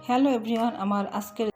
Hello everyone, আমার আজকের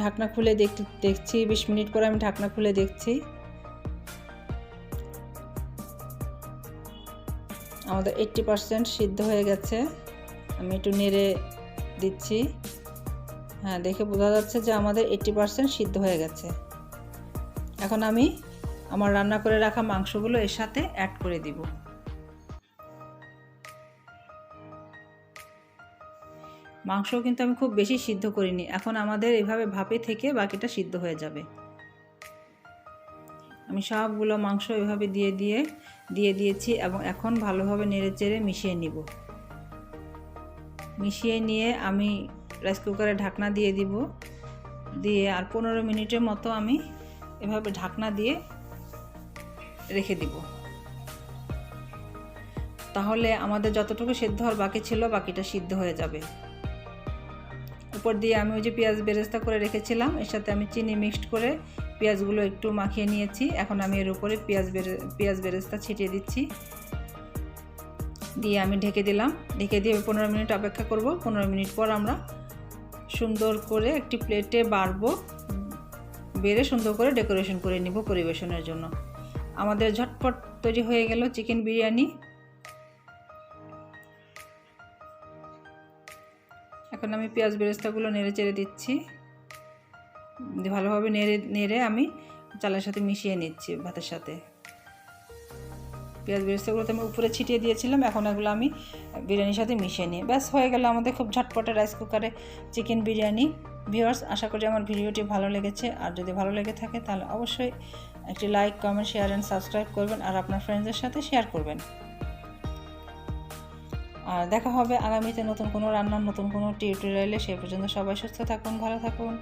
ঢাকনা খুলে দেখছি 20 মিনিট পরে আমি ঢাকনা খুলে দেখছি আমাদের 80% সিদ্ধ হয়ে গেছে। আমি একটু নেড়ে দিচ্ছি। হ্যাঁ, দেখে বোঝা যাচ্ছে যে আমাদের 80% সিদ্ধ হয়ে গেছে। এখন আমি আমার রান্না করে রাখা মাংসগুলো এর সাথে অ্যাড করে দিব। মাংস কিন্তু আমি খুব বেশি সিদ্ধ করিনি। এখন আমাদের এভাবে ভাপে থেকে বাকিটা সিদ্ধ হয়ে যাবে। আমি সবগুলো মাংস এভাবে দিয়ে দিয়েছি এবং এখন ভালোভাবে নেড়েচেড়ে মিশিয়ে নিব। মিশিয়ে নিয়ে আমি রাইস কুকারে ঢাকনা দিয়ে দিব। দিয়ে আর 15 মিনিটের মতো আমি এভাবে ঢাকনা দিয়ে রেখে দিব। তাহলে আমাদের যতটুকু সিদ্ধ হওয়ার বাকি ছিল বাকিটা সিদ্ধ হয়ে যাবে। উপর দিয়ে আমি ওই যে পেঁয়াজ বেরেস্তা করে রেখেছিলাম, এর সাথে আমি চিনি মিক্সড করে পেঁয়াজগুলো একটু মাখিয়ে নিয়েছি। এখন আমি এর উপরে পেঁয়াজ বেরেস্তা ছিটিয়ে দিচ্ছি। দিয়ে আমি ঢেকে দিলাম। ঢেকে দিয়ে 15 মিনিট অপেক্ষা করব। 15 মিনিট পর আমরা সুন্দর করে একটি প্লেটে বাড়বো, বেড়ে সুন্দর করে ডেকোরেশন করে নিব পরিবেশনের জন্য। আমাদের ঝটপট তৈরি হয়ে গেল চিকেন বিরিয়ানি। এখন আমি পেঁয়াজ বেরেস্তাগুলো নেড়ে চেড়ে দিচ্ছি। ভালোভাবে নেড়ে আমি চালের সাথে মিশিয়ে নিচ্ছি ভাতের সাথে। পেঁয়াজ বেরেস্তাগুলো তো আমি উপরে ছিটিয়ে দিয়েছিলাম, এখন এগুলো আমি বিরিয়ানির সাথে মিশিয়ে নিই। ব্যাস হয়ে গেল আমাদের খুব ঝটপটে রাইস কুকারে চিকেন বিরিয়ানি। ভিউয়ার্স, আশা করি আমার ভিডিওটি ভালো লেগেছে। আর যদি ভালো লেগে থাকে তাহলে অবশ্যই একটি like, comment, share and subscribe করবেন আর আপনার ফ্রেন্ডসদের সাথে শেয়ার করবেন। আর দেখা হবে আগামীতে নতুন কোনো রান্নার নতুন কোনো টিউটোরিয়ালে। সেই পর্যন্ত সবাই সুস্থ থাকুন, ভালো থাকুন।